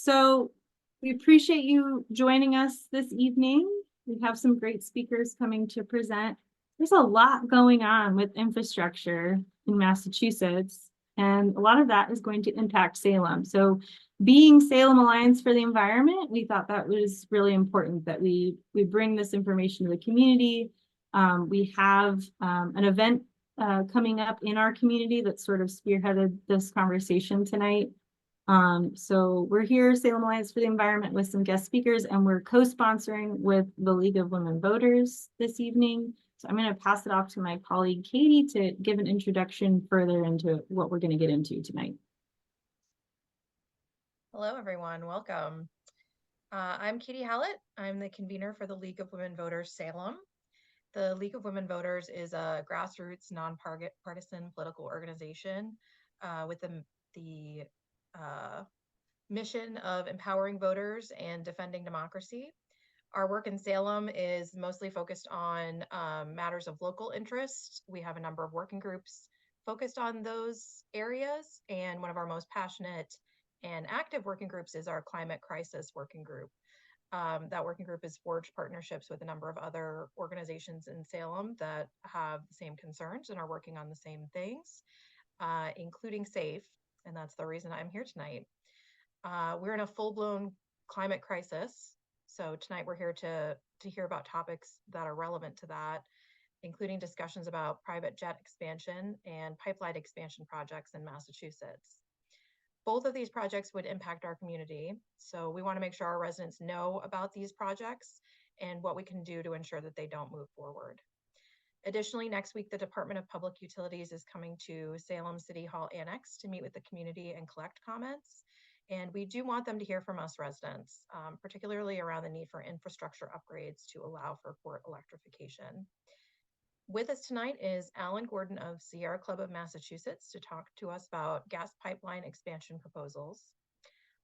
So we appreciate you joining us this evening. We have some great speakers coming to present. There's a lot going on with infrastructure in Massachusetts, and a lot of that is going to impact Salem. So being Salem Alliance for the Environment, we thought that was really important that we bring this information to the community. We have an event coming up in our community that sort of spearheaded this conversation tonight. So we're here, Salem Alliance for the Environment, with some guest speakers, and we're co-sponsoring with the League of Women Voters this evening. So I'm going to pass it off to my colleague Katie to give an introduction further into what we're going to get into tonight. Hello, everyone. Welcome. I'm Katie Hallett. I'm the convener for the League of Women Voters Salem. The League of Women Voters is a grassroots, nonpartisan political organization with the mission of empowering voters and defending democracy. Our work in Salem is mostly focused on matters of local interest. We have a number of working groups focused on those areas, and one of our most passionate and active working groups is our climate crisis working group. That working group has forged partnerships with a number of other organizations in Salem that have the same concerns and are working on the same things, including SAFE, and that's the reason I'm here tonight. We're in a full-blown climate crisis, so tonight we're here to hear about topics that are relevant to that, including discussions about private jet expansion and pipeline expansion projects in Massachusetts. Both of these projects would impact our community, so we want to make sure our residents know about these projects and what we can do to ensure that they don't move forward. Additionally, next week, the Department of Public Utilities is coming to Salem City Hall Annex to meet with the community and collect comments. And we do want them to hear from us residents, particularly around the need for infrastructure upgrades to allow for port electrification. With us tonight is Alan Gordon of Sierra Club of Massachusetts to talk to us about gas pipeline expansion proposals.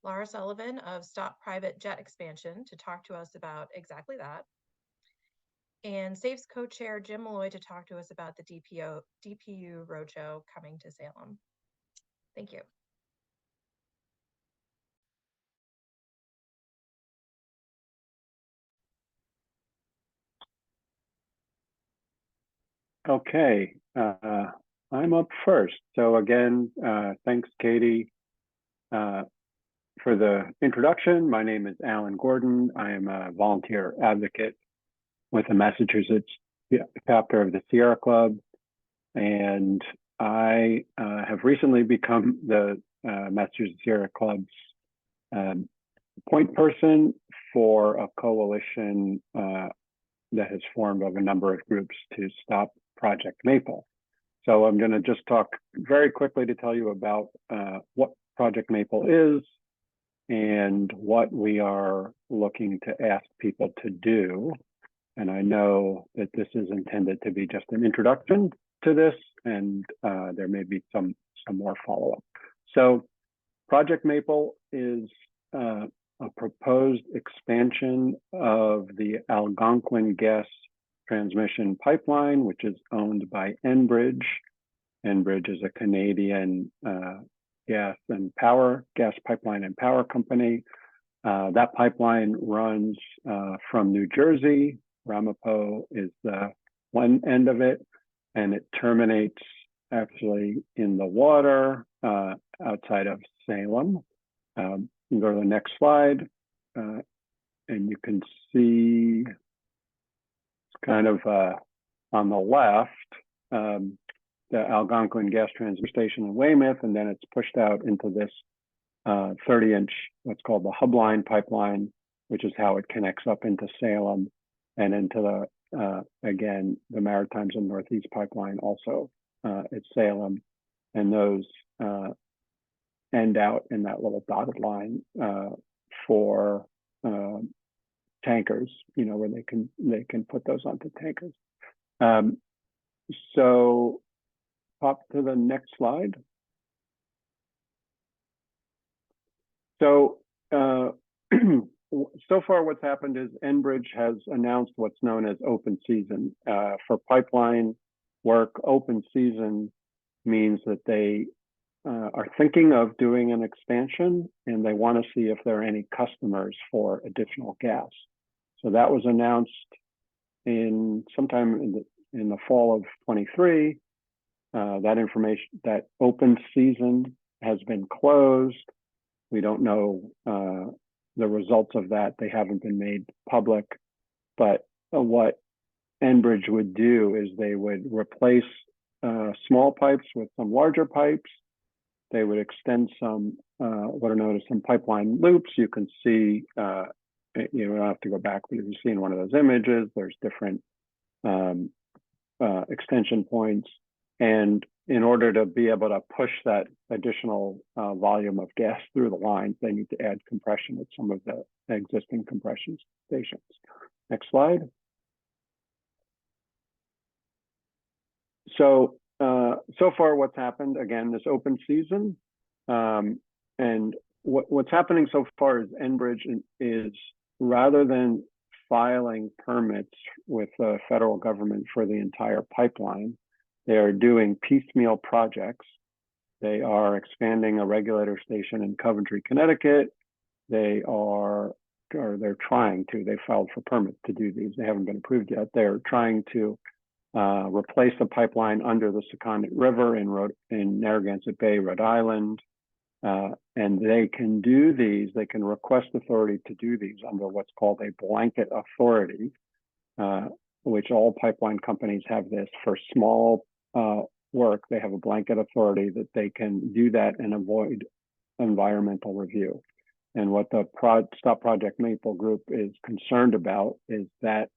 Lara Sullivan of Stop Private Jet Expansion to talk to us about exactly that. And SAFE's co-chair Jim Mulloy to talk to us about the DPU Road Show coming to Salem. Thank you. Okay, I'm up first. So again, thanks, Katie, for the introduction. My name is Alan Gordon. I am a volunteer advocate with the Massachusetts chapter of the Sierra Club, and I have recently become the Massachusetts Sierra Club's point person for a coalition that has formed of a number of groups to stop Project Maple. So I'm going to just talk very quickly to tell you about what Project Maple is and what we are looking to ask people to do. And I know that this is intended to be just an introduction to this, and there may be some more follow-up. So Project Maple is a proposed expansion of the Algonquin gas transmission pipeline, which is owned by Enbridge. Enbridge is a Canadian gas pipeline and power company. That pipeline runs from New Jersey. Ramapo is the one end of it, and it terminates actually in the water outside of Salem. You can go to the next slide, and you can see kind of on the left, the Algonquin gas transmission station in Weymouth, and then it's pushed out into this 30-inch, what's called the hub line pipeline, which is how it connects up into Salem and into the, again, the Maritimes and Northeast pipeline also at Salem. And those end out in that little dotted line for tankers, you know, where they can put those onto tankers. So pop to the next slide. So so far what's happened is Enbridge has announced what's known as open season. For pipeline work, open season means that they are thinking of doing an expansion, and they want to see if there are any customers for additional gas. So that was announced in sometime in the fall of 23. That information, that open season has been closed. We don't know the results of that. They haven't been made public. But what Enbridge would do is they would replace small pipes with some larger pipes. They would extend some what are known as some pipeline loops. You can see, you don't have to go back, but if you see in one of those images, there's different extension points. And in order to be able to push that additional volume of gas through the lines, they need to add compression at some of the existing compression stations. Next slide. So, so far what's happened, again, this open season, and what's happening so far is Enbridge is, rather than filing permits with the federal government for the entire pipeline, they are doing piecemeal projects. They are expanding a regulator station in Coventry, Connecticut. They're trying to, they filed for permits to do these. They haven't been approved yet. They're trying to replace a pipeline under the Secundit River in Narragansett Bay, Rhode Island. And they can do these, they can request authority to do these under what's called a blanket authority, which all pipeline companies have this for small work. They have a blanket authority that they can do that and avoid environmental review. And what the Stop Project Maple group is concerned about is that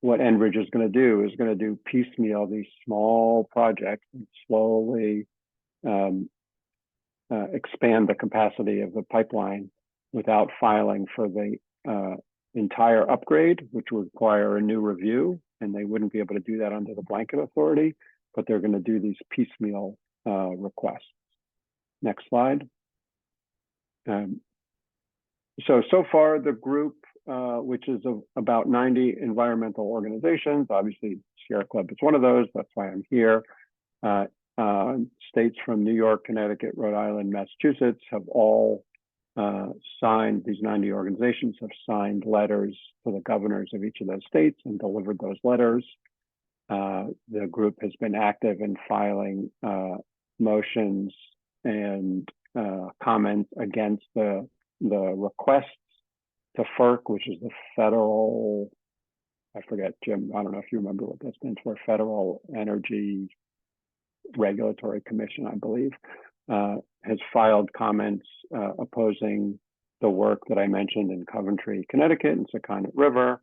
what Enbridge is going to do piecemeal these small projects and slowly expand the capacity of the pipeline without filing for the entire upgrade, which would require a new review, and they wouldn't be able to do that under the blanket authority, but they're going to do these piecemeal requests. Next slide. So far the group, which is about 90 environmental organizations, obviously Sierra Club is one of those, that's why I'm here. States from New York, Connecticut, Rhode Island, Massachusetts have all signed, these 90 organizations have signed letters to the governors of each of those states and delivered those letters. The group has been active in filing motions and comments against the requests to FERC, which is the federal, I forget, Jim, I don't know if you remember what that stands for, Federal Energy Regulatory Commission, I believe, has filed comments opposing the work that I mentioned in Coventry, Connecticut, and Secundit River.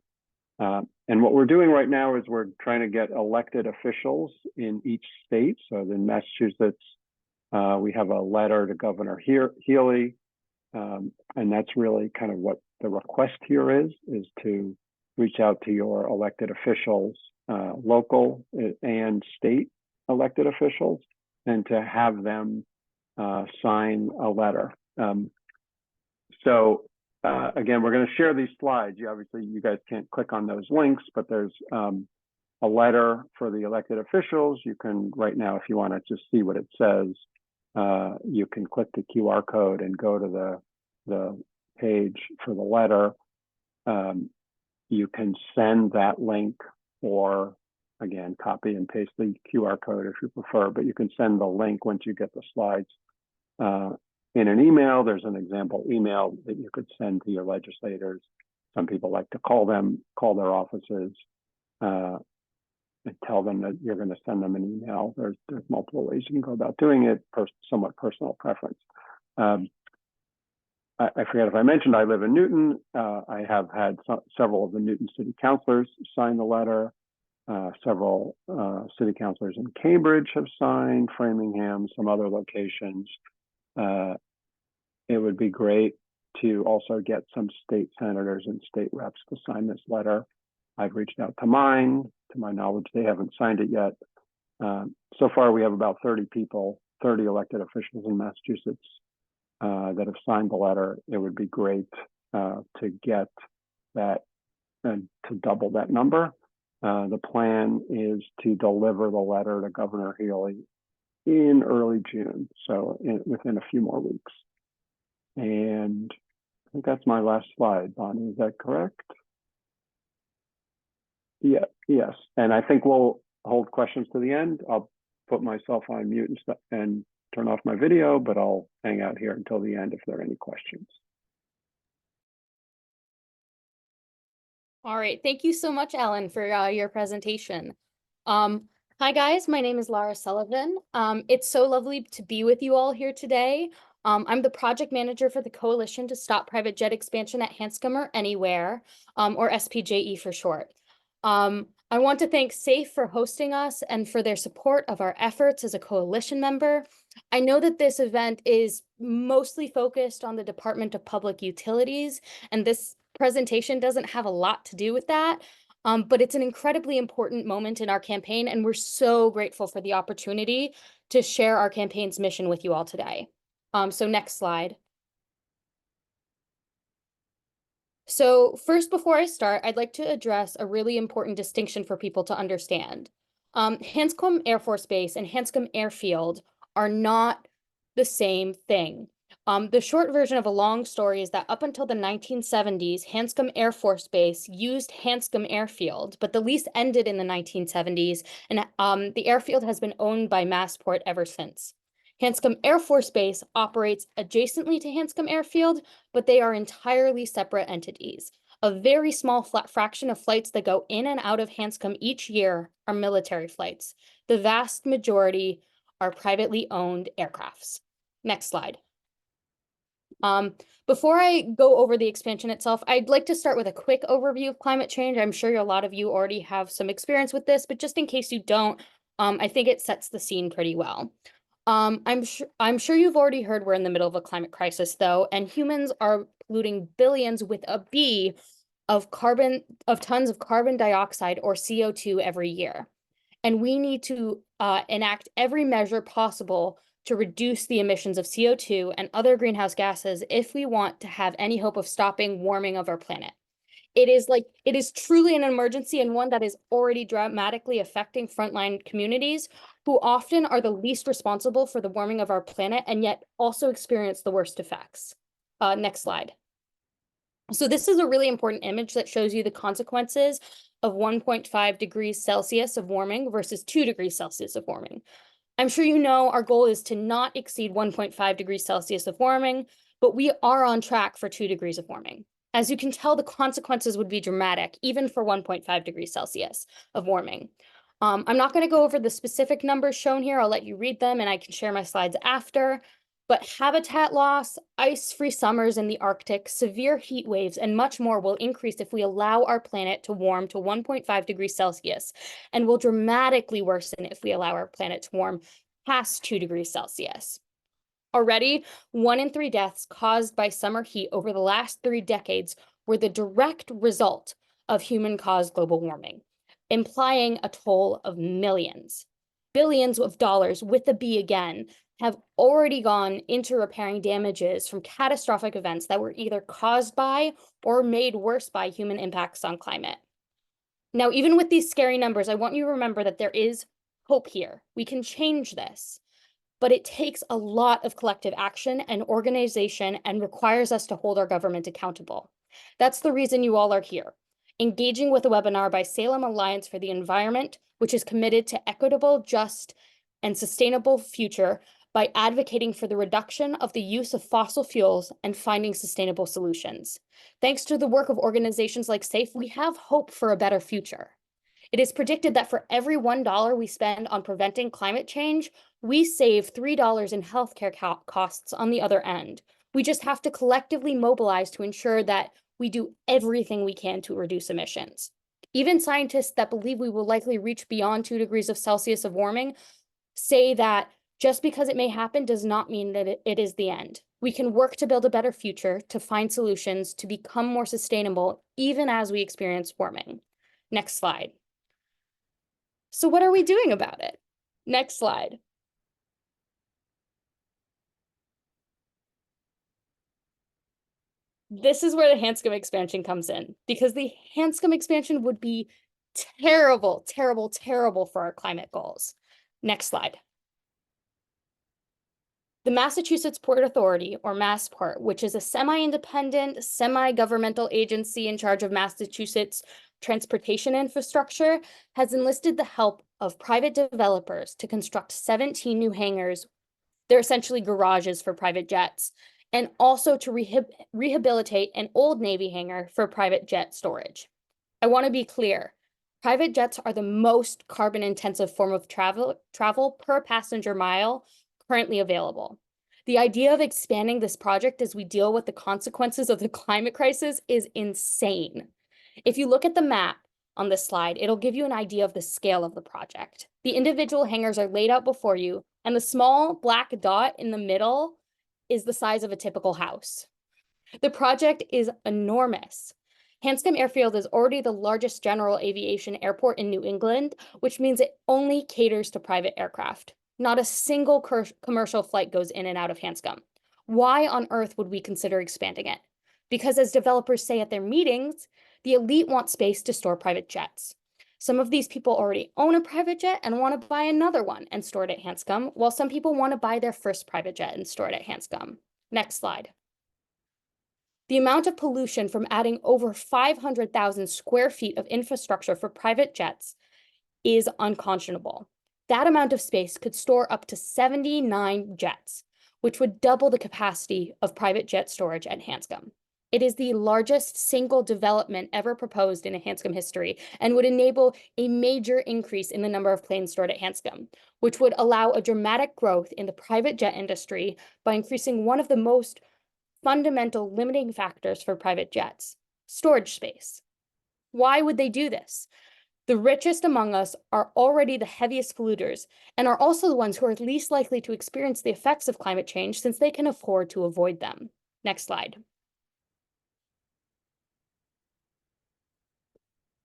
And what we're doing right now is we're trying to get elected officials in each state. So in Massachusetts, we have a letter to Governor Healy, and that's really kind of what the request here is to reach out to your elected officials, local and state elected officials, and to have them sign a letter. Again, we're going to share these slides. Obviously, you guys can't click on those links, but there's a letter for the elected officials. You can, right now, if you want to just see what it says, you can click the QR code and go to the page for the letter. You can send that link, or again, copy and paste the QR code if you prefer, but you can send the link once you get the slides in an email. There's an example email that you could send to your legislators. Some people like to call their offices and tell them that you're going to send them an email. There's multiple ways you can go about doing it, somewhat personal preference. I forget if I mentioned I live in Newton. I have had several of the Newton city councilors sign the letter. Several city councilors in Cambridge have signed, Framingham, some other locations. It would be great to also get some state senators and state reps to sign this letter. I've reached out to mine. To my knowledge, they haven't signed it yet. So far, we have about 30 people, 30 elected officials in Massachusetts that have signed the letter. It would be great to get that and to double that number. The plan is to deliver the letter to Governor Healy in early June, so within a few more weeks. And I think that's my last slide, Bonnie, is that correct? Yeah, yes, and I think we'll hold questions to the end. I'll put myself on mute and stuff and turn off my video, but I'll hang out here until the end if there are any questions. All right, thank you so much, Ellen, for your presentation. Hi guys, my name is Lara Sullivan. It's so lovely to be with you all here today. I'm the project manager for the Coalition to Stop Private Jet Expansion at Hanscom or Anywhere, or SPJE for short. I want to thank SAFE for hosting us and for their support of our efforts as a coalition member. I know that this event is mostly focused on the Department of Public Utilities, and this presentation doesn't have a lot to do with that, but it's an incredibly important moment in our campaign, and we're so grateful for the opportunity to share our campaign's mission with you all today. So next slide. So first, before I start, I'd like to address a really important distinction for people to understand. Hanscom Air Force Base and Hanscom Airfield are not the same thing. The short version of a long story is that up until the 1970s, Hanscom Air Force Base used Hanscom Airfield, but the lease ended in the 1970s, and the airfield has been owned by Massport ever since. Hanscom Air Force Base operates adjacently to Hanscom Airfield, but they are entirely separate entities. A very small fraction of flights that go in and out of Hanscom each year are military flights. The vast majority are privately owned aircrafts. Next slide. Before I go over the expansion itself, I'd like to start with a quick overview of climate change. I'm sure a lot of you already have some experience with this, but just in case you don't, I think it sets the scene pretty well. I'm sure you've already heard we're in the middle of a climate crisis, though, and humans are polluting billions with a B of tons of carbon dioxide or CO2 every year. And we need to enact every measure possible to reduce the emissions of CO2 and other greenhouse gases if we want to have any hope of stopping warming of our planet. It is truly an emergency, and one that is already dramatically affecting frontline communities who often are the least responsible for the warming of our planet and yet also experience the worst effects. Next slide. So this is a really important image that shows you the consequences of 1.5 degrees Celsius of warming versus 2 degrees Celsius of warming. I'm sure you know our goal is to not exceed 1.5 degrees Celsius of warming, but we are on track for 2 degrees of warming. As you can tell, the consequences would be dramatic, even for 1.5 degrees Celsius of warming. I'm not going to go over the specific numbers shown here. I'll let you read them and I can share my slides after. But habitat loss, ice-free summers in the Arctic, severe heat waves, and much more will increase if we allow our planet to warm to 1.5 degrees Celsius, and will dramatically worsen if we allow our planet to warm past 2 degrees Celsius. Already, 1 in 3 deaths caused by summer heat over the last 3 decades were the direct result of human-caused global warming, implying a toll of millions. Billions of dollars, with a B again, have already gone into repairing damages from catastrophic events that were either caused by or made worse by human impacts on climate. Now, even with these scary numbers, I want you to remember that there is hope here. We can change this. But it takes a lot of collective action and organization and requires us to hold our government accountable. That's the reason you all are here, engaging with a webinar by Salem Alliance for the Environment, which is committed to equitable, just, and sustainable future by advocating for the reduction of the use of fossil fuels and finding sustainable solutions. Thanks to the work of organizations like SAFE, we have hope for a better future. It is predicted that for every $1 we spend on preventing climate change, we save $3 in healthcare costs on the other end. We just have to collectively mobilize to ensure that we do everything we can to reduce emissions. Even scientists that believe we will likely reach beyond 2 degrees of Celsius of warming say that just because it may happen does not mean that it is the end. We can work to build a better future, to find solutions, to become more sustainable, even as we experience warming. Next slide. So what are we doing about it? Next slide. This is where the Hanscom expansion comes in, because the Hanscom expansion would be terrible, terrible, terrible for our climate goals. Next slide. The Massachusetts Port Authority, or MassPort, which is a semi-independent, semi-governmental agency in charge of Massachusetts transportation infrastructure, has enlisted the help of private developers to construct 17 new hangars. They're essentially garages for private jets, and also to rehabilitate an old Navy hangar for private jet storage. I want to be clear. Private jets are the most carbon-intensive form of travel per passenger mile currently available. The idea of expanding this project as we deal with the consequences of the climate crisis is insane. If you look at the map on this slide, it'll give you an idea of the scale of the project. The individual hangars are laid out before you, and the small black dot in the middle is the size of a typical house. The project is enormous. Hanscom Airfield is already the largest general aviation airport in New England, which means it only caters to private aircraft. Not a single commercial flight goes in and out of Hanscom. Why on earth would we consider expanding it? Because as developers say at their meetings, the elite want space to store private jets. Some of these people already own a private jet and want to buy another one and store it at Hanscom, while some people want to buy their first private jet and store it at Hanscom. Next slide. The amount of pollution from adding over 500,000 square feet of infrastructure for private jets is unconscionable. That amount of space could store up to 79 jets, which would double the capacity of private jet storage at Hanscom. It is the largest single development ever proposed in Hanscom history and would enable a major increase in the number of planes stored at Hanscom, which would allow a dramatic growth in the private jet industry by increasing one of the most fundamental limiting factors for private jets, storage space. Why would they do this? The richest among us are already the heaviest polluters and are also the ones who are least likely to experience the effects of climate change since they can afford to avoid them. Next slide.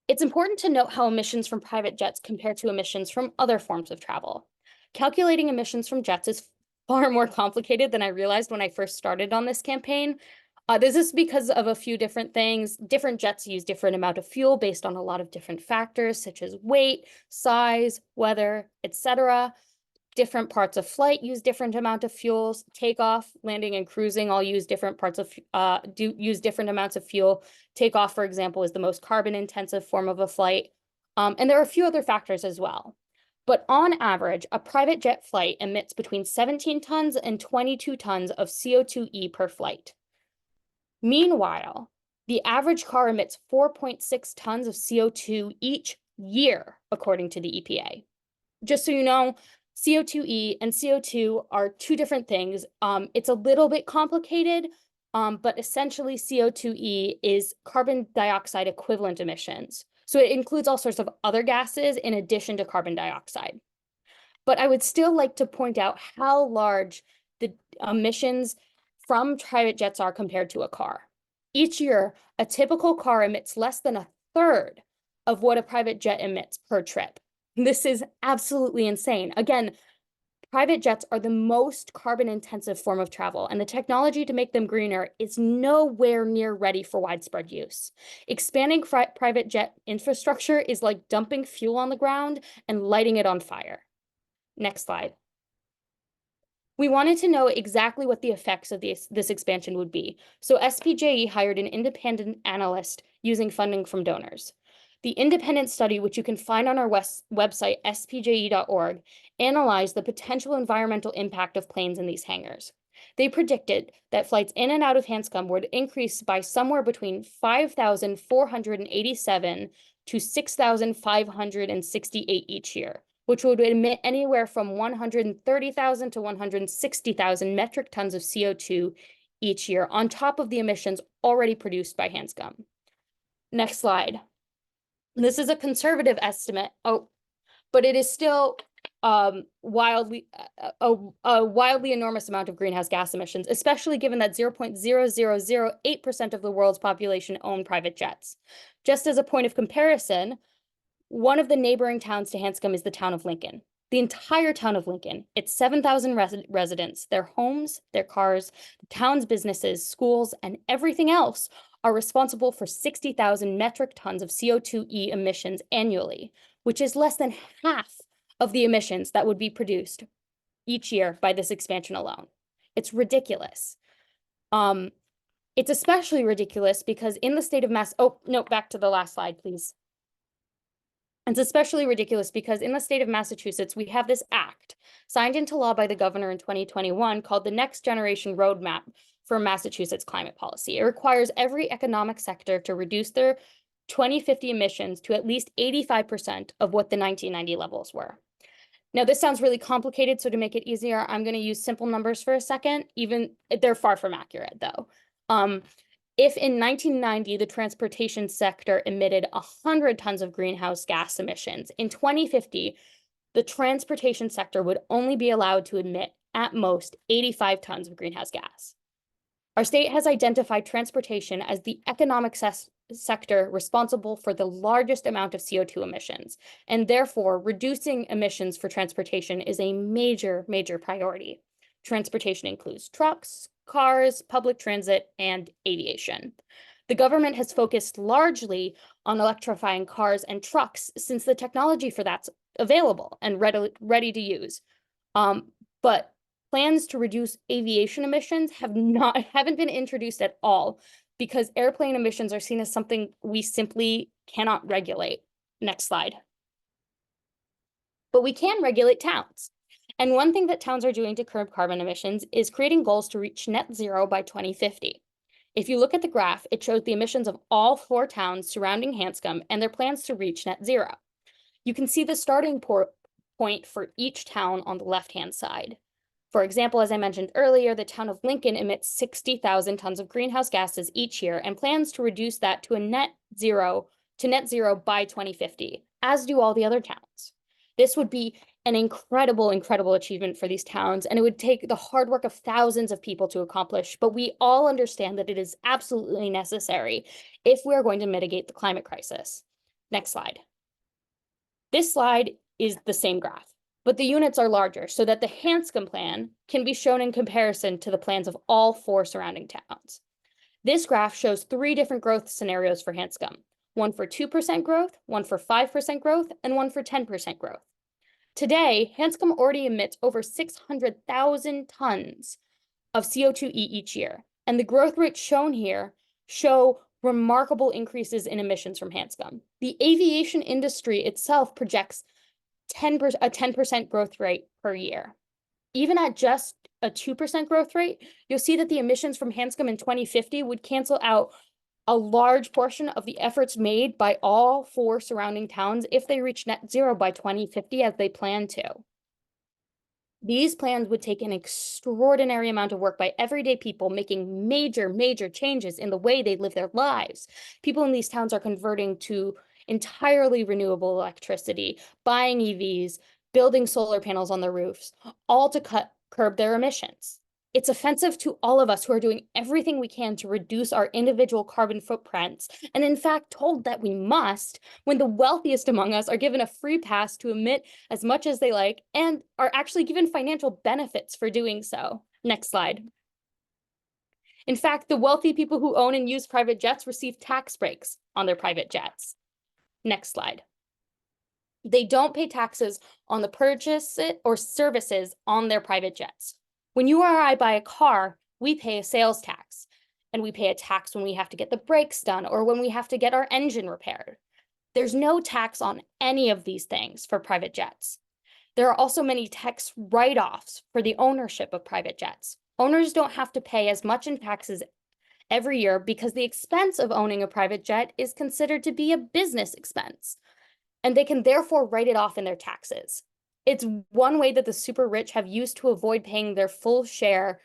It's important to note how emissions from private jets compare to emissions from other forms of travel. Calculating emissions from jets is far more complicated than I realized when I first started on this campaign. This is because of a few different things. Different jets use different amount of fuel based on a lot of different factors, such as weight, size, weather, etc. Different parts of flight use different amount of fuels. Takeoff, landing, and cruising all use different parts of use different amounts of fuel. Takeoff, for example, is the most carbon-intensive form of a flight. And there are a few other factors as well. But on average, a private jet flight emits between 17 tons and 22 tons of CO2e per flight. Meanwhile, the average car emits 4.6 tons of CO2 each year, according to the EPA. Just so you know, CO2e and CO2 are two different things. It's a little bit complicated, but essentially CO2e is carbon dioxide equivalent emissions. So it includes all sorts of other gases in addition to carbon dioxide. But I would still like to point out how large the emissions from private jets are compared to a car. Each year, a typical car emits less than a third of what a private jet emits per trip. This is absolutely insane. Again, private jets are the most carbon-intensive form of travel, and the technology to make them greener is nowhere near ready for widespread use. Expanding private jet infrastructure is like dumping fuel on the ground and lighting it on fire. Next slide. We wanted to know exactly what the effects of this expansion would be, so SPJE hired an independent analyst using funding from donors. The independent study, which you can find on our website, spje.org, analyzed the potential environmental impact of planes in these hangars. They predicted that flights in and out of Hanscom would increase by somewhere between 5,487 to 6,568 each year, which would emit anywhere from 130,000 to 160,000 metric tons of CO2 each year, on top of the emissions already produced by Hanscom. Next slide. This is a conservative estimate, but it is still a wildly enormous amount of greenhouse gas emissions, especially given that 0.0008% of the world's population own private jets. Just as a point of comparison, one of the neighboring towns to Hanscom is the town of Lincoln. The entire town of Lincoln, its 7,000 residents, their homes, their cars, the town's businesses, schools, and everything else are responsible for 60,000 metric tons of CO2e emissions annually, which is less than half of the emissions that would be produced each year by this expansion alone. It's ridiculous. It's especially ridiculous because in the state of oh, no, back to the last slide, please. It's especially ridiculous because in the state of Massachusetts, we have this act signed into law by the governor in 2021 called the Next Generation Roadmap for Massachusetts Climate Policy. It requires every economic sector to reduce their 2050 emissions to at least 85% of what the 1990 levels were. Now, this sounds really complicated, so to make it easier, I'm going to use simple numbers for a second. Even they're far from accurate, though. If in 1990, the transportation sector emitted 100 tons of greenhouse gas emissions, in 2050, the transportation sector would only be allowed to emit at most 85 tons of greenhouse gas. Our state has identified transportation as the economic sector responsible for the largest amount of CO2 emissions, and therefore reducing emissions for transportation is a major, major priority. Transportation includes trucks, cars, public transit, and aviation. The government has focused largely on electrifying cars and trucks since the technology for that's available and ready to use. But plans to reduce aviation emissions haven't been introduced at all because airplane emissions are seen as something we simply cannot regulate. Next slide. But we can regulate towns. And one thing that towns are doing to curb carbon emissions is creating goals to reach net zero by 2050. If you look at the graph, it shows the emissions of all 4 towns surrounding Hanscom and their plans to reach net zero. You can see the starting point for each town on the left-hand side. For example, as I mentioned earlier, the town of Lincoln emits 60,000 tons of greenhouse gases each year and plans to reduce that to net zero by 2050, as do all the other towns. This would be an incredible, incredible achievement for these towns, and it would take the hard work of thousands of people to accomplish, but we all understand that it is absolutely necessary if we're going to mitigate the climate crisis. Next slide. This slide is the same graph, but the units are larger so that the Hanscom plan can be shown in comparison to the plans of all 4 surrounding towns. This graph shows 3 different growth scenarios for Hanscom, one for 2% growth, one for 5% growth, and one for 10% growth. Today, Hanscom already emits over 600,000 tons of CO2e each year, and the growth rates shown here show remarkable increases in emissions from Hanscom. The aviation industry itself projects a 10% growth rate per year. Even at just a 2% growth rate, you'll see that the emissions from Hanscom in 2050 would cancel out a large portion of the efforts made by all 4 surrounding towns if they reach net zero by 2050 as they plan to. These plans would take an extraordinary amount of work by everyday people making major, major changes in the way they live their lives. People in these towns are converting to entirely renewable electricity, buying EVs, building solar panels on their roofs, all to curb their emissions. It's offensive to all of us who are doing everything we can to reduce our individual carbon footprints, and in fact told that we must, when the wealthiest among us are given a free pass to emit as much as they like and are actually given financial benefits for doing so. Next slide. In fact, the wealthy people who own and use private jets receive tax breaks on their private jets. Next slide. They don't pay taxes on the purchase or services on their private jets. When you or I buy a car, we pay a sales tax, and we pay a tax when we have to get the brakes done or when we have to get our engine repaired. There's no tax on any of these things for private jets. There are also many tax write-offs for the ownership of private jets. Owners don't have to pay as much in taxes every year because the expense of owning a private jet is considered to be a business expense, and they can therefore write it off in their taxes. It's one way that the super rich have used to avoid paying their full share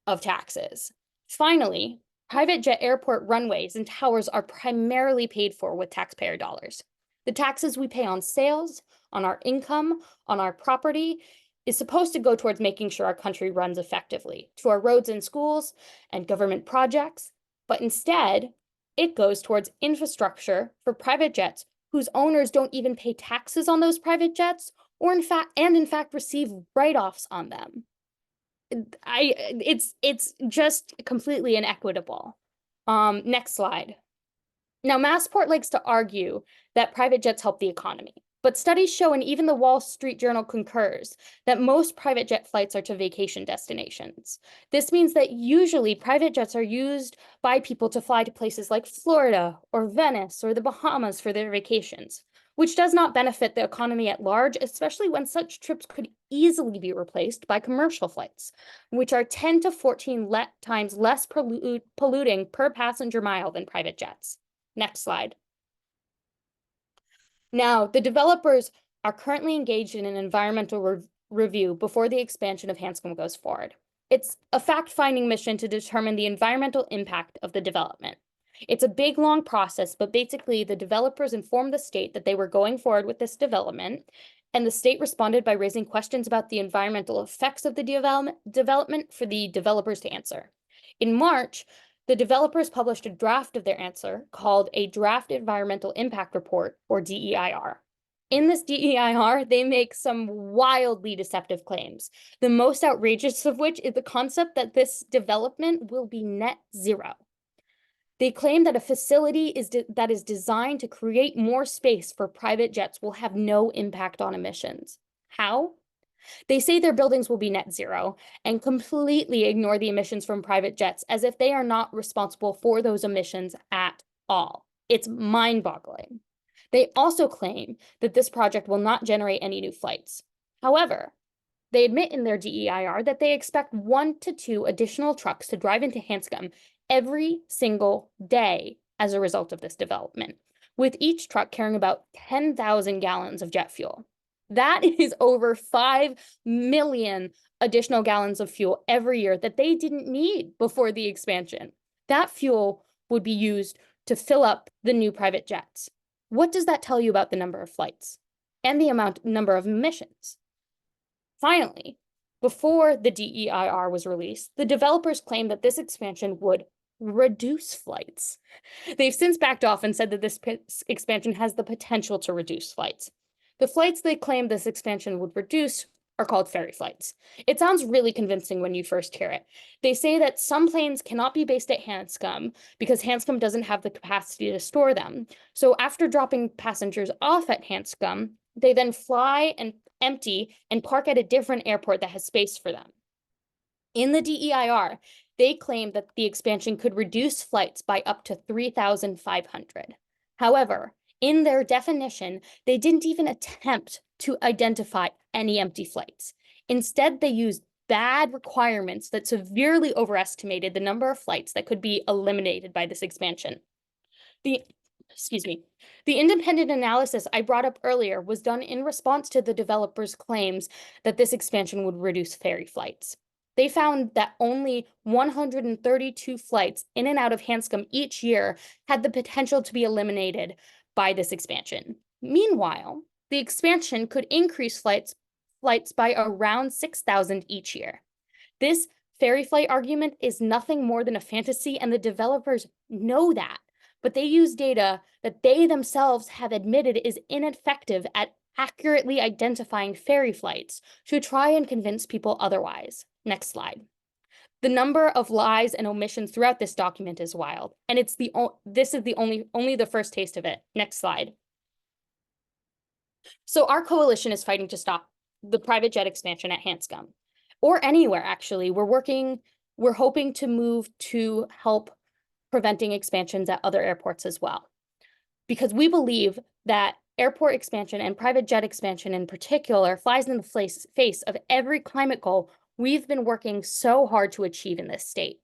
of taxes. Finally, private jet airport runways and towers are primarily paid for with taxpayer dollars. The taxes we pay on sales, on our income, on our property, is supposed to go towards making sure our country runs effectively, to our roads and schools and government projects, but instead, it goes towards infrastructure for private jets whose owners don't even pay taxes on those private jets or in fact receive write-offs on them. It's just completely inequitable. Next slide. Now, Massport likes to argue that private jets help the economy. But studies show, and even the Wall Street Journal concurs, that most private jet flights are to vacation destinations. This means that usually private jets are used by people to fly to places like Florida or Venice or the Bahamas for their vacations, which does not benefit the economy at large, especially when such trips could easily be replaced by commercial flights, which are 10 to 14 times less polluting per passenger mile than private jets. Next slide. Now, the developers are currently engaged in an environmental review before the expansion of Hanscom goes forward. It's a fact-finding mission to determine the environmental impact of the development. It's a big, long process, but basically the developers informed the state that they were going forward with this development, and the state responded by raising questions about the environmental effects of the development for the developers to answer. In March, the developers published a draft of their answer called a Draft Environmental Impact Report, or DEIR. In this DEIR, they make some wildly deceptive claims, the most outrageous of which is the concept that this development will be net zero. They claim that a facility that is designed to create more space for private jets will have no impact on emissions. How? They say their buildings will be net zero and completely ignore the emissions from private jets as if they are not responsible for those emissions at all. It's mind-boggling. They also claim that this project will not generate any new flights. However, they admit in their DEIR that they expect 1 to 2 additional trucks to drive into Hanscom every single day as a result of this development, with each truck carrying about 10,000 gallons of jet fuel. That is over 5 million additional gallons of fuel every year that they didn't need before the expansion. That fuel would be used to fill up the new private jets. What does that tell you about the number of flights and the number of emissions? Finally, before the DEIR was released, the developers claimed that this expansion would reduce flights. They've since backed off and said that this expansion has the potential to reduce flights. The flights they claim this expansion would reduce are called ferry flights. It sounds really convincing when you first hear it. They say that some planes cannot be based at Hanscom because Hanscom doesn't have the capacity to store them. So after dropping passengers off at Hanscom, they then fly and empty and park at a different airport that has space for them. In the DEIR, they claim that the expansion could reduce flights by up to 3,500. However, in their definition, they didn't even attempt to identify any empty flights. Instead, they used bad requirements that severely overestimated the number of flights that could be eliminated by this expansion. The independent analysis I brought up earlier was done in response to the developers' claims that this expansion would reduce ferry flights. They found that only 132 flights in and out of Hanscom each year had the potential to be eliminated by this expansion. Meanwhile, the expansion could increase flights by around 6,000 each year. This ferry flight argument is nothing more than a fantasy, and the developers know that, but they use data that they themselves have admitted is ineffective at accurately identifying ferry flights to try and convince people otherwise. Next slide. The number of lies and omissions throughout this document is wild, and this is only the first taste of it. Next slide. So our coalition is fighting to stop the private jet expansion at Hanscom, or anywhere actually. We're hoping to move to help preventing expansions at other airports as well, because we believe that airport expansion and private jet expansion in particular flies in the face of every climate goal we've been working so hard to achieve in this state.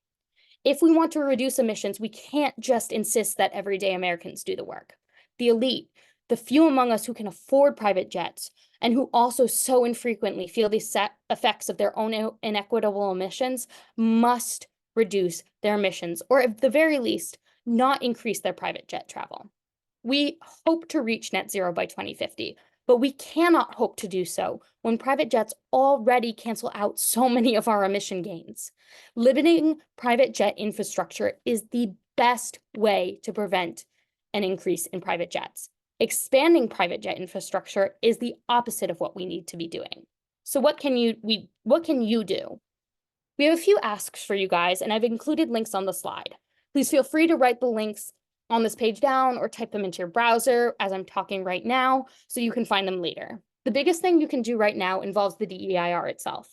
If we want to reduce emissions, we can't just insist that everyday Americans do the work. The elite, the few among us who can afford private jets, and who also so infrequently feel the effects of their own inequitable emissions, must reduce their emissions, or at the very least, not increase their private jet travel. We hope to reach net zero by 2050, but we cannot hope to do so when private jets already cancel out so many of our emission gains. Limiting private jet infrastructure is the best way to prevent an increase in private jets. Expanding private jet infrastructure is the opposite of what we need to be doing. So what can you do? We have a few asks for you guys, and I've included links on the slide. Please feel free to write the links on this page down or type them into your browser as I'm talking right now so you can find them later. The biggest thing you can do right now involves the DEIR itself.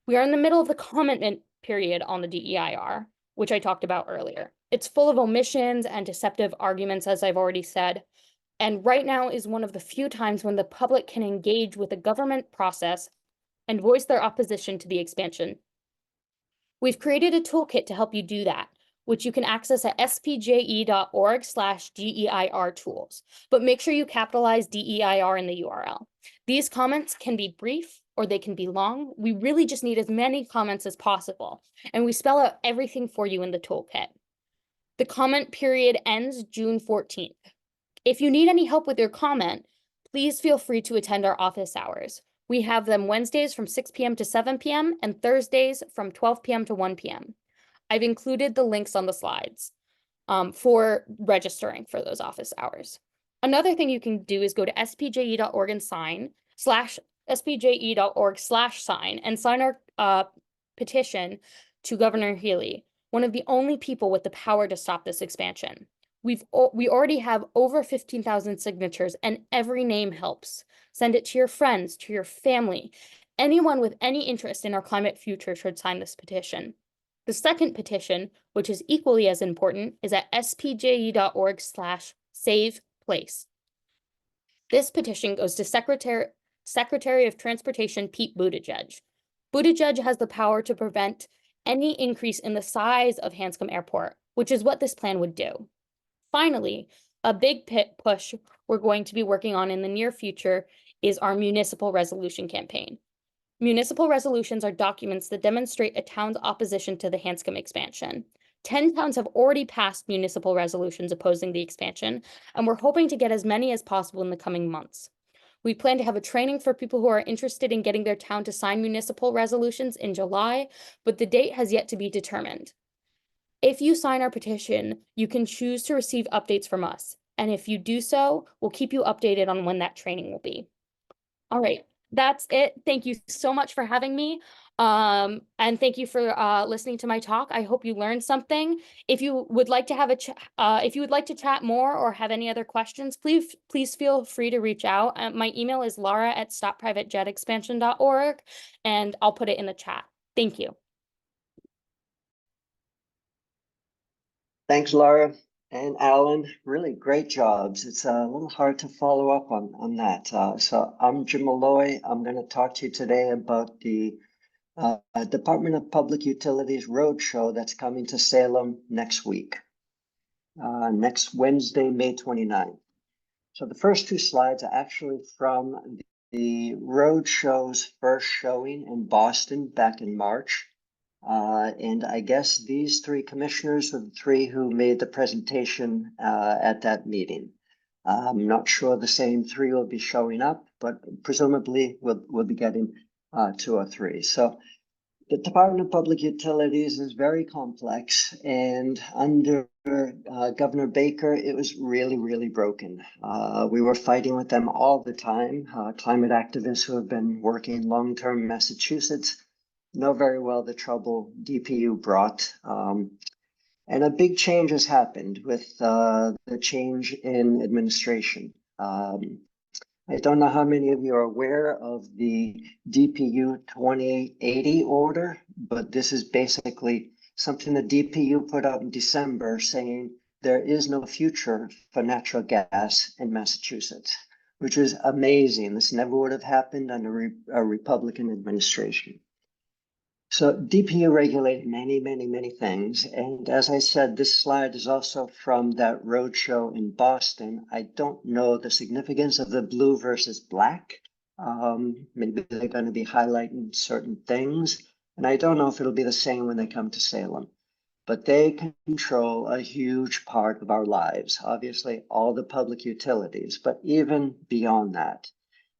We are in the middle of the comment period on the DEIR, which I talked about earlier. It's full of omissions and deceptive arguments, as I've already said. And right now is one of the few times when the public can engage with the government process and voice their opposition to the expansion. We've created a toolkit to help you do that, which you can access at spje.org/DEIR tools, but make sure you capitalize DEIR in the URL. These comments can be brief or they can be long. We really just need as many comments as possible, and we spell out everything for you in the toolkit. The comment period ends June 14th. If you need any help with your comment, please feel free to attend our office hours. We have them Wednesdays from 6 p.m. to 7 p.m. and Thursdays from 12 p.m. to 1 p.m. I've included the links on the slides for registering for those office hours. Another thing you can do is go to spje.org and spje.org/sign and sign our petition to Governor Healy, one of the only people with the power to stop this expansion. We already have over 15,000 signatures and every name helps. Send it to your friends, to your family. Anyone with any interest in our climate future should sign this petition. The second petition, which is equally as important, is at spje.org/saveplace. This petition goes to Secretary of Transportation Pete Buttigieg. Buttigieg has the power to prevent any increase in the size of Hanscom Airport, which is what this plan would do. Finally, a big push we're going to be working on in the near future is our municipal resolution campaign. Municipal resolutions are documents that demonstrate a town's opposition to the Hanscom expansion. 10 towns have already passed municipal resolutions opposing the expansion, and we're hoping to get as many as possible in the coming months. We plan to have a training for people who are interested in getting their town to sign municipal resolutions in July, but the date has yet to be determined. If you sign our petition, you can choose to receive updates from us. And if you do so, we'll keep you updated on when that training will be. All right, that's it. Thank you so much for having me. And thank you for listening to my talk. I hope you learned something. If you would like to have if you would like to chat more or have any other questions, please feel free to reach out. My email is lara@stopprivatejetexpansion.org, and I'll put it in the chat. Thank you. Thanks, Lara and Alan. Really great jobs. It's a little hard to follow up on that. So I'm Jim Mulloy. I'm going to talk to you today about the Department of Public Utilities Road Show that's coming to Salem next week, next Wednesday, May 29th. So the first two slides are actually from the road show's first showing in Boston back in March. And I guess these three commissioners are the three who made the presentation at that meeting. I'm not sure the same three will be showing up, but presumably we'll be getting 2 or 3. So the Department of Public Utilities is very complex, and under Governor Baker, it was really, really broken. We were fighting with them all the time. Climate activists who have been working long-term in Massachusetts know very well the trouble DPU brought. And a big change has happened with the change in administration. I don't know how many of you are aware of the DPU 2080 order, but this is basically something the DPU put out in December saying there is no future for natural gas in Massachusetts, which is amazing. This never would have happened under a Republican administration. So DPU regulated many, many, many things. And as I said, this slide is also from that road show in Boston. I don't know the significance of the blue versus black. Maybe they're going to be highlighting certain things. And I don't know if it'll be the same when they come to Salem. But they control a huge part of our lives. Obviously, all the public utilities, but even beyond that.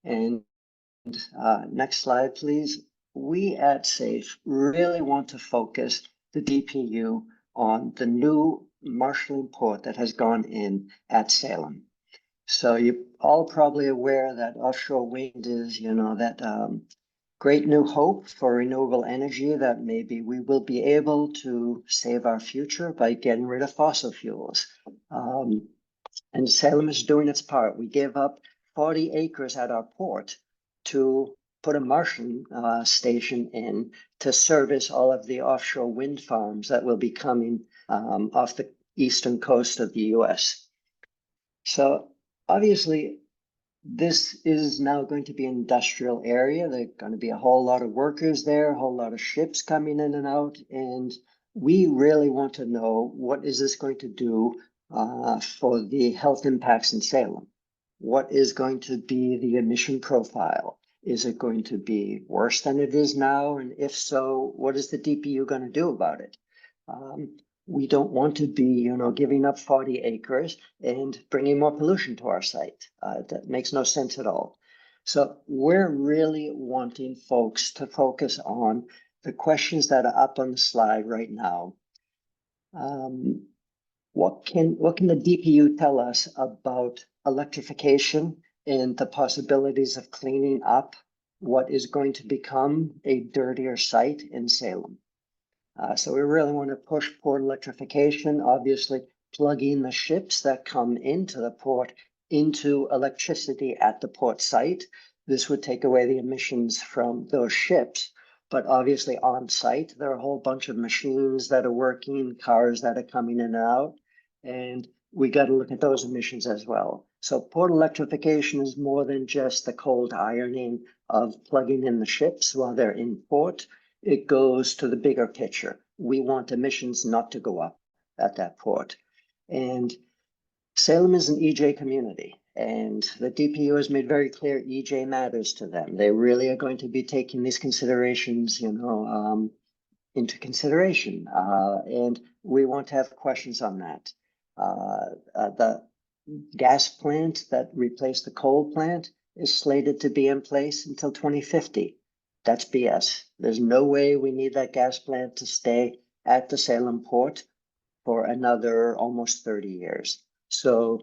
And next slide, please. We at SAFE really want to focus the DPU on the new marshalling port that has gone in at Salem. So you're all probably aware that offshore wind is, that great new hope for renewable energy that maybe we will be able to save our future by getting rid of fossil fuels. And Salem is doing its part. We gave up 40 acres at our port to put a Martian station in to service all of the offshore wind farms that will be coming off the eastern coast of the US. So obviously, this is now going to be an industrial area. There are going to be a whole lot of workers there, a whole lot of ships coming in and out. And we really want to know, what is this going to do for the health impacts in Salem? What is going to be the emission profile? Is it going to be worse than it is now? And if so, what is the DPU going to do about it? We don't want to be, giving up 40 acres and bringing more pollution to our site. That makes no sense at all. So we're really wanting folks to focus on the questions that are up on the slide right now. What can the DPU tell us about electrification and the possibilities of cleaning up what is going to become a dirtier site in Salem? So we really want to push port electrification, obviously plugging the ships that come into the port into electricity at the port site. This would take away the emissions from those ships, but obviously on site, there are a whole bunch of machines that are working, cars that are coming in and out, and we got to look at those emissions as well. So port electrification is more than just the cold ironing of plugging in the ships while they're in port. It goes to the bigger picture. We want emissions not to go up at that port. And Salem is an EJ community, and the DPU has made very clear EJ matters to them. They really are going to be taking these considerations, into consideration. And we want to have questions on that. The gas plant that replaced the coal plant is slated to be in place until 2050. That's BS. There's no way we need that gas plant to stay at the Salem port for another almost 30 years. So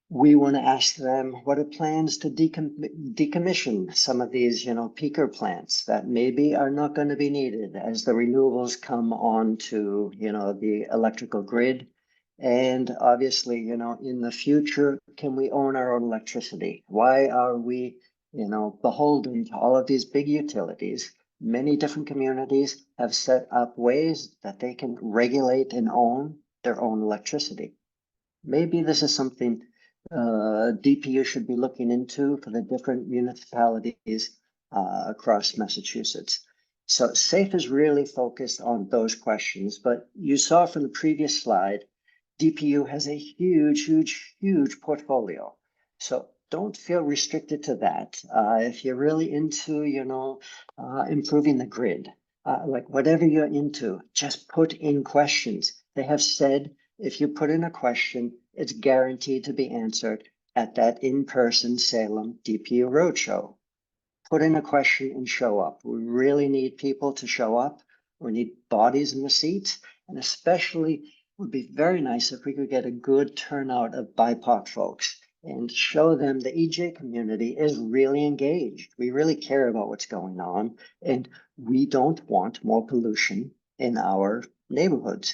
we want to ask them, what are plans to decommission some of these, peaker plants that maybe are not going to be needed as the renewables come on to, the electrical grid. And obviously, in the future, can we own our own electricity? Why are we, beholden to all of these big utilities? Many different communities have set up ways that they can regulate and own their own electricity. Maybe this is something DPU should be looking into for the different municipalities across Massachusetts. So SAFE is really focused on those questions, but you saw from the previous slide, DPU has a huge portfolio. So don't feel restricted to that. If you're really into, improving the grid, like whatever you're into, just put in questions. They have said, if you put in a question, it's guaranteed to be answered at that in-person Salem DPU Road Show. Put in a question and show up. We really need people to show up. We need bodies in the seats, and especially would be very nice if we could get a good turnout of BIPOC folks and show them the EJ community is really engaged. We really care about what's going on, and we don't want more pollution in our neighborhoods.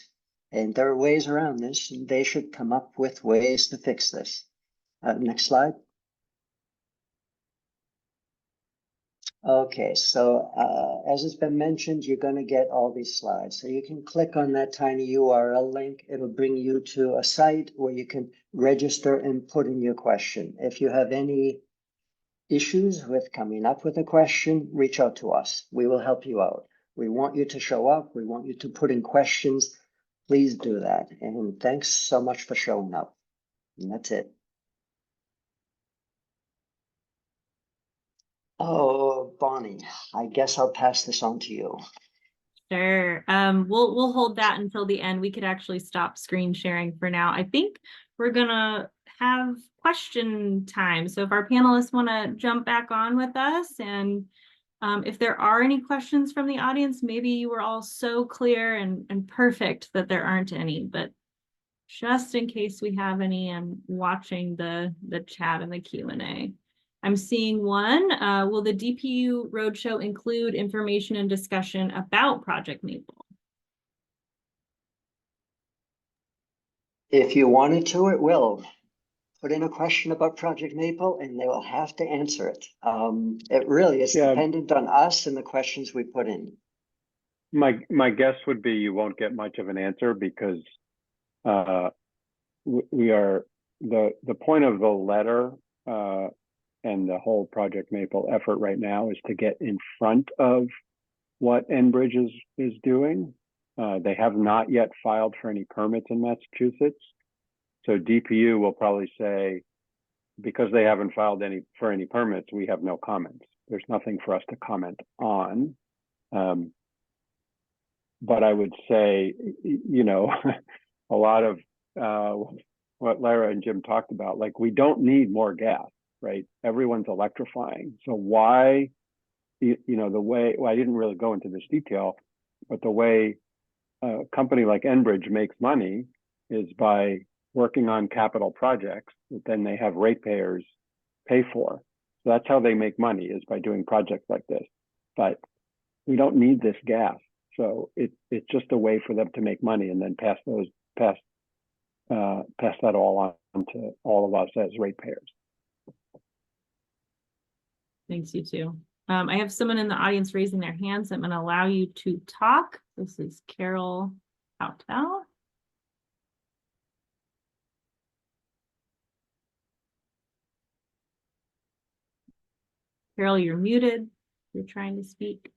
And there are ways around this, and they should come up with ways to fix this. Next slide. Okay, so as it's been mentioned, you're going to get all these slides. So you can click on that tiny URL link. It'll bring you to a site where you can register and put in your question. If you have any issues with coming up with a question, reach out to us. We will help you out. We want you to show up. We want you to put in questions. Please do that. And thanks so much for showing up. And that's it. Oh, Bonnie, I guess I'll pass this on to you. Sure. We'll hold that until the end. We could actually stop screen sharing for now. I think we're gonna have question time. So if our panelists want to jump back on with us, and if there are any questions from the audience, maybe you were all so clear and perfect that there aren't any, but just in case we have any, I'm watching the chat and the Q&A. I'm seeing one. Will the DPU Road Show include information and discussion about Project Maple? If you wanted to, it will. Put in a question about Project Maple and they will have to answer it. It really is Yeah. dependent on us and the questions we put in. My guess would be you won't get much of an answer because we are the point of the letter and the whole Project Maple effort right now is to get in front of what Enbridge is doing. They have not yet filed for any permits in Massachusetts. So DPU will probably say, because they haven't filed for any permits, we have no comments. There's nothing for us to comment on. But I would say, you know, a lot of what Lara and Jim talked about, like we don't need more gas, right? Everyone's electrifying. So why, you know, the way, well, I didn't really go into this detail, but the way a company like Enbridge makes money is by working on capital projects that then they have ratepayers pay for. So that's how they make money, is by doing projects like this. But we don't need this gas. So it's just a way for them to make money and then pass that all on to all of us as ratepayers. Thanks, you too. I have someone in the audience raising their hands. I'm going to allow you to talk. This is Carol Houtel. Carol, you're muted. You're trying to speak.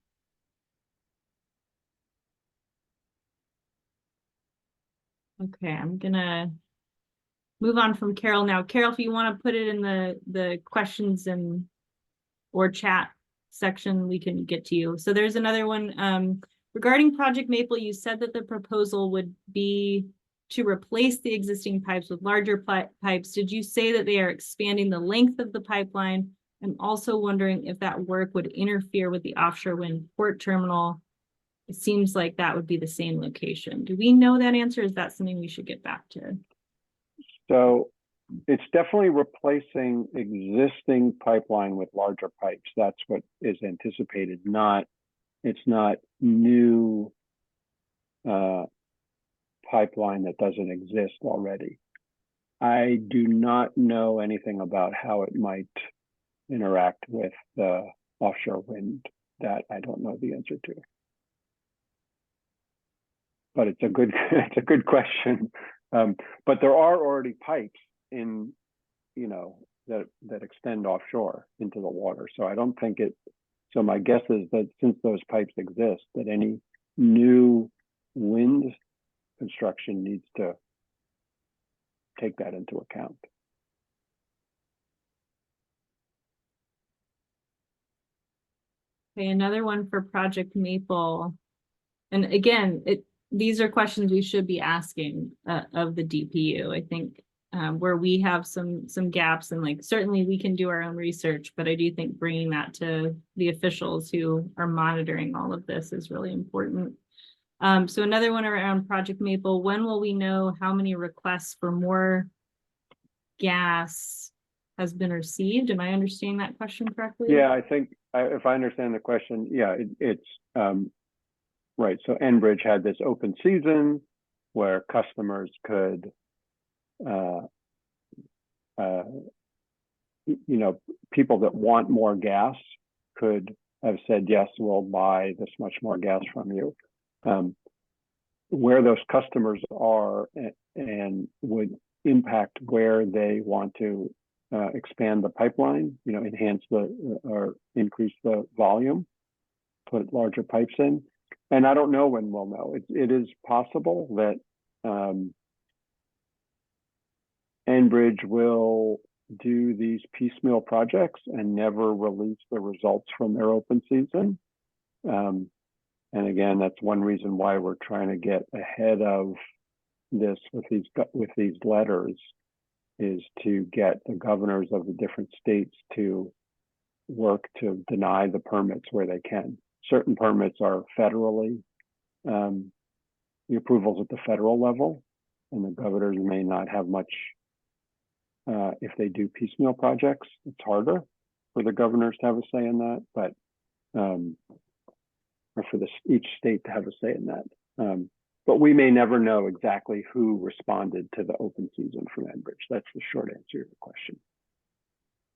Okay, I'm gonna move on from Carol now. Carol, if you want to put it in the questions and or chat section, we can get to you. So there's another one regarding Project Maple. You said that the proposal would be to replace the existing pipes with larger pipes. Did you say that they are expanding the length of the pipeline? I'm also wondering if that work would interfere with the offshore wind port terminal. It seems like that would be the same location. Do we know that answer? Is that something we should get back to? So it's definitely replacing existing pipeline with larger pipes. That's what is anticipated. It's not new pipeline that doesn't exist already. I do not know anything about how it might interact with the offshore wind. That I don't know the answer to. But it's a good question. But there are already pipes in, you know, that extend offshore into the water. So I don't think so my guess is that since those pipes exist, that any new wind construction needs to take that into account. Okay, another one for Project Maple. And again, these are questions we should be asking of the DPU. I think where we have some gaps, and like certainly we can do our own research, but I do think bringing that to the officials who are monitoring all of this is really important. So another one around Project Maple. When will we know how many requests for more gas has been received? Am I understanding that question correctly? Yeah, I think if I understand the question, yeah, it's right. So Enbridge had this open season where customers could, you know, people that want more gas could have said, yes, we'll buy this much more gas from you. Where those customers are and would impact where they want to expand the pipeline, you know, enhance or increase the volume, put larger pipes in. And I don't know when we'll know. It is possible that Enbridge will do these piecemeal projects and never release the results from their open season. And again, that's one reason why we're trying to get ahead of this with these letters, is to get the governors of the different states to work to deny the permits where they can. Certain permits are federally, the approvals at the federal level, and the governors may not have much. If they do piecemeal projects, it's harder for the governors to have a say in that, but or for each state to have a say in that. But we may never know exactly who responded to the open season from Enbridge. That's the short answer to your question.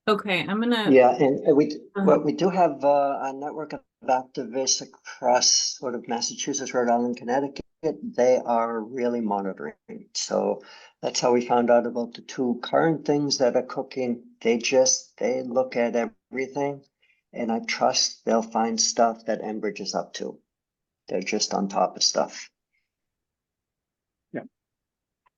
Okay, I'm gonna. Yeah, and we Uh-huh. we do have a network of activists across sort of Massachusetts, Rhode Island, Connecticut. They are really monitoring. So that's how we found out about the two current things that are cooking. They look at everything, and I trust they'll find stuff that Enbridge is up to. They're just on top of stuff.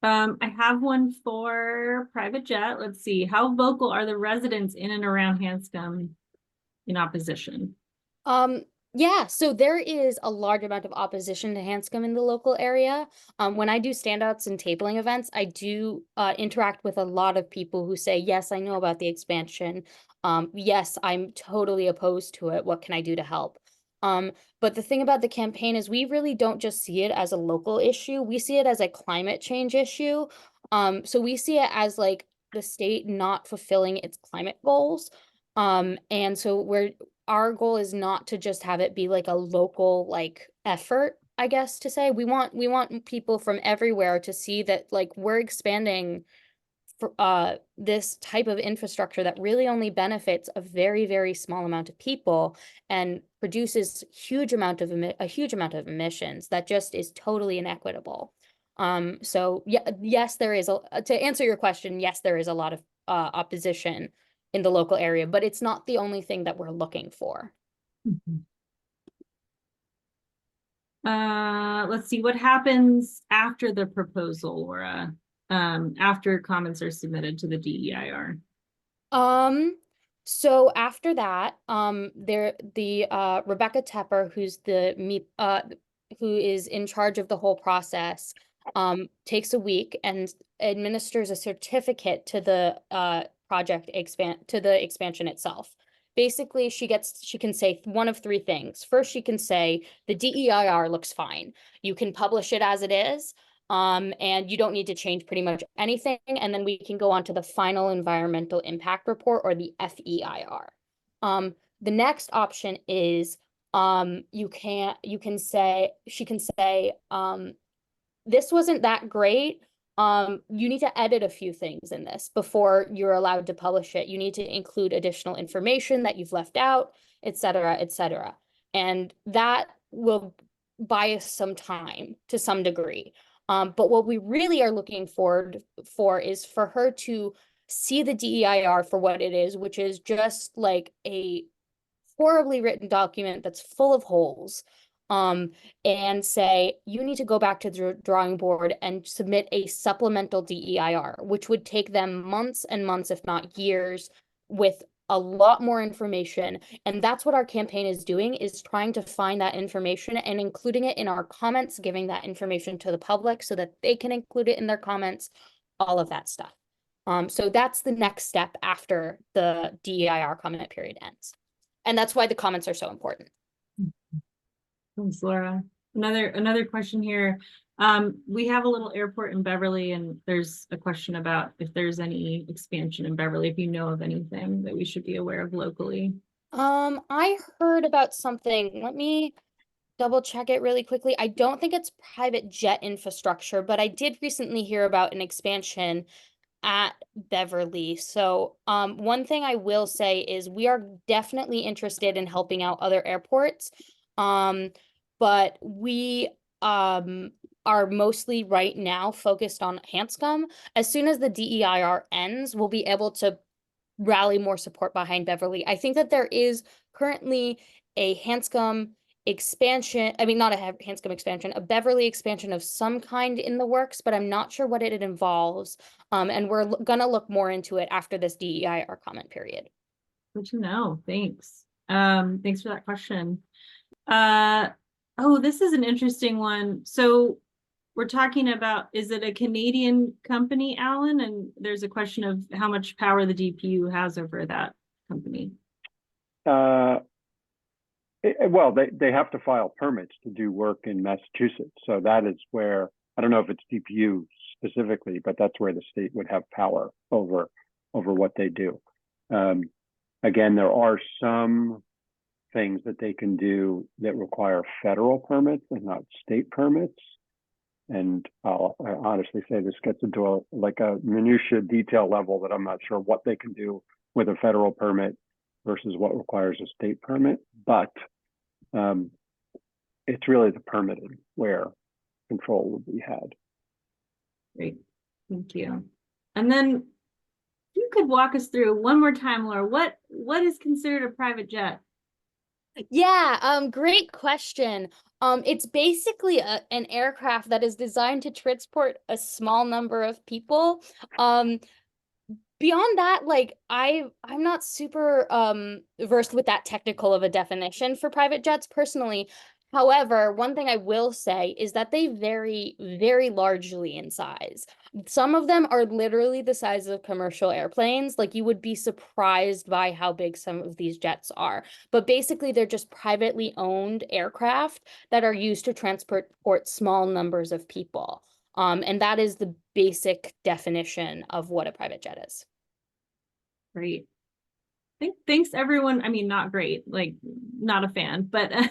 I have one for private jet. Let's see. How vocal are the residents in and around Hanscom in opposition? Yeah, so there is a large amount of opposition to Hanscom in the local area. When I do standouts and tabling events, I do interact with a lot of people who say, yes, I know about the expansion. Yes, I'm totally opposed to it. What can I do to help? But the thing about the campaign is we really don't just see it as a local issue. We see it as a climate change issue. So we see it as like the state not fulfilling its climate goals. And so our goal is not to just have it be like a local like effort, I guess to say. We want people from everywhere to see that like we're expanding for this type of infrastructure that really only benefits a very, very small amount of people and produces a huge amount of emissions that just is totally inequitable. So yeah, yes, there is to answer your question, yes, there is a lot of opposition in the local area, but it's not the only thing that we're looking for. Let's see what happens after the proposal, Laura. After comments are submitted to the DEIR. So after that, Rebecca Tepper, who is in charge of the whole process, takes a week and administers a certificate to the expansion itself. Basically, she can say one of three things. First, she can say the DEIR looks fine. You can publish it as it is. And you don't need to change pretty much anything. And then we can go on to the final environmental impact report, or the FEIR. The next option is she can say, this wasn't that great. You need to edit a few things in this before you're allowed to publish it. You need to include additional information that you've left out, et cetera, et cetera. And that will buy us some time to some degree. But what we really are looking forward for is for her to see the DEIR for what it is, which is just like a horribly written document that's full of holes, and say, you need to go back to the drawing board and submit a supplemental DEIR, which would take them months and months, if not years, with a lot more information. And that's what our campaign is doing, is trying to find that information and including it in our comments, giving that information to the public so that they can include it in their comments, all of that stuff. So that's the next step after the DEIR comment period ends. And that's why the comments are so important. Thanks, Laura. Another question here. We have a little airport in Beverly, and there's a question about if there's any expansion in Beverly, if you know of anything that we should be aware of locally. I heard about something. Let me double check it really quickly. I don't think it's private jet infrastructure, but I did recently hear about an expansion at Beverly. So one thing I will say is we are definitely interested in helping out other airports. But we are mostly right now focused on Hanscom. As soon as the DEIR ends, we'll be able to rally more support behind Beverly. I think that there is currently a Hanscom expansion, I mean, not a Hanscom expansion, a Beverly expansion of some kind in the works, but I'm not sure what it involves. And we're gonna look more into it after this DEIR comment period. Good to know. Thanks. Thanks for that question. Oh, this is an interesting one. So we're talking about, is it a Canadian company, Alan? And there's a question of how much power the DPU has over that company. Well, they have to file permits to do work in Massachusetts. So that is where, I don't know if it's DPU specifically, but that's where the state would have power over what they do. Again, there are some things that they can do that require federal permits and not state permits. And I'll honestly say this gets into a minutia detail level that I'm not sure what they can do with a federal permit versus what requires a state permit. But it's really the permitting where control would be had. Great, thank you. And then you could walk us through one more time, Laura, what is considered a private jet? Yeah, great question. It's basically an aircraft that is designed to transport a small number of people. Beyond that, like I'm not super versed with that technical of a definition for private jets personally. However, one thing I will say is that they vary very largely in size. Some of them are literally the size of commercial airplanes. Like you would be surprised by how big some of these jets are. But basically, they're just privately owned aircraft that are used to transport small numbers of people. And that is the basic definition of what a private jet is. Great. Thanks everyone. I mean, not great, like not a fan, but I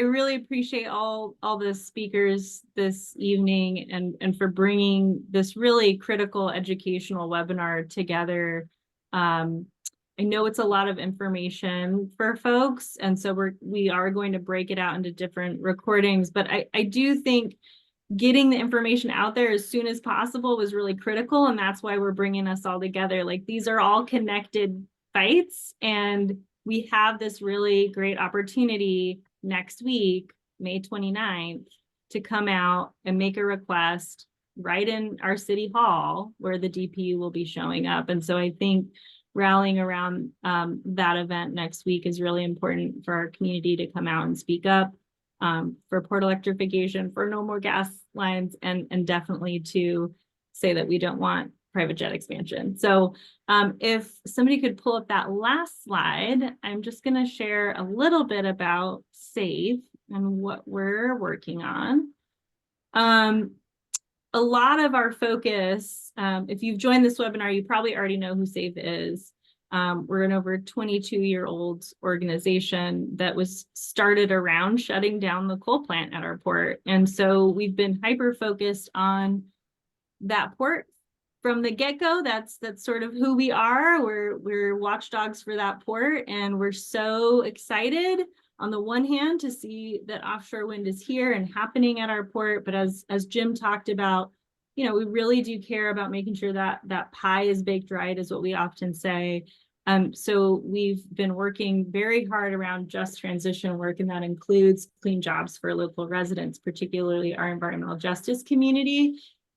really appreciate all the speakers this evening and for bringing this really critical educational webinar together. I know it's a lot of information for folks, and so we are going to break it out into different recordings, but I do think getting the information out there as soon as possible was really critical, and that's why we're bringing us all together. Like these are all connected fights, and we have this really great opportunity next week, May 29th, to come out and make a request right in our city hall where the DPU will be showing up. And so I think rallying around that event next week is really important for our community to come out and speak up. For port electrification, for no more gas lines, and definitely to say that we don't want private jet expansion. So if somebody could pull up that last slide, I'm just going to share a little bit about SAFE and what we're working on. A lot of our focus, if you've joined this webinar, you probably already know who SAFE is. We're an over 22-year-old organization that was started around shutting down the coal plant at our port. And so we've been hyper-focused on that port from the get-go. That's sort of who we are. We're watchdogs for that port, and we're so excited on the one hand to see that offshore wind is here and happening at our port. But as Jim talked about, you know, we really do care about making sure that that pie is baked right, is what we often say. So we've been working very hard around just transition work, and that includes clean jobs for local residents, particularly our environmental justice community.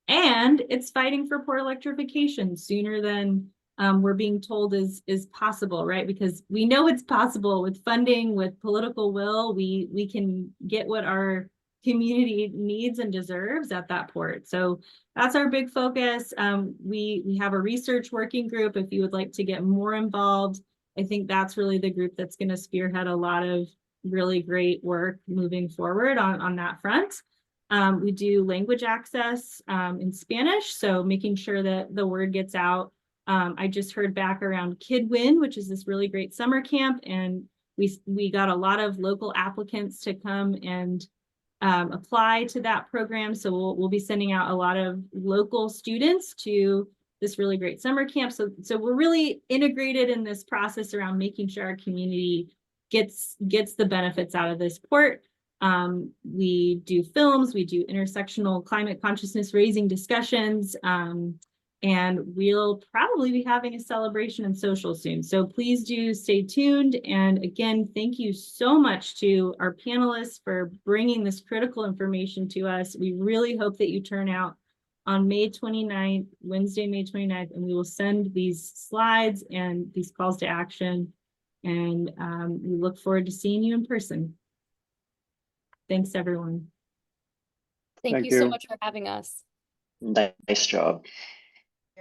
And it's fighting for port electrification sooner than we're being told is possible, right? Because we know it's possible with funding, with political will. We can get what our community needs and deserves at that port. So that's our big focus. We have a research working group if you would like to get more involved. I think that's really the group that's going to spearhead a lot of really great work moving forward on that front. We do language access in Spanish, so making sure that the word gets out. I just heard back around KidWin, which is this really great summer camp, and we got a lot of local applicants to come and apply to that program. So we'll be sending out a lot of local students to this really great summer camp. So we're really integrated in this process around making sure our community gets the benefits out of this port. We do films, we do intersectional climate consciousness raising discussions, and we'll probably be having a celebration and social soon. So please do stay tuned. And again, thank you so much to our panelists for bringing this critical information to us. We really hope that you turn out on May 29th, Wednesday, May 29th, and we will send these slides and these calls to action. And we look forward to seeing you in person. Thanks, everyone. Thank you so much for having us. Nice job.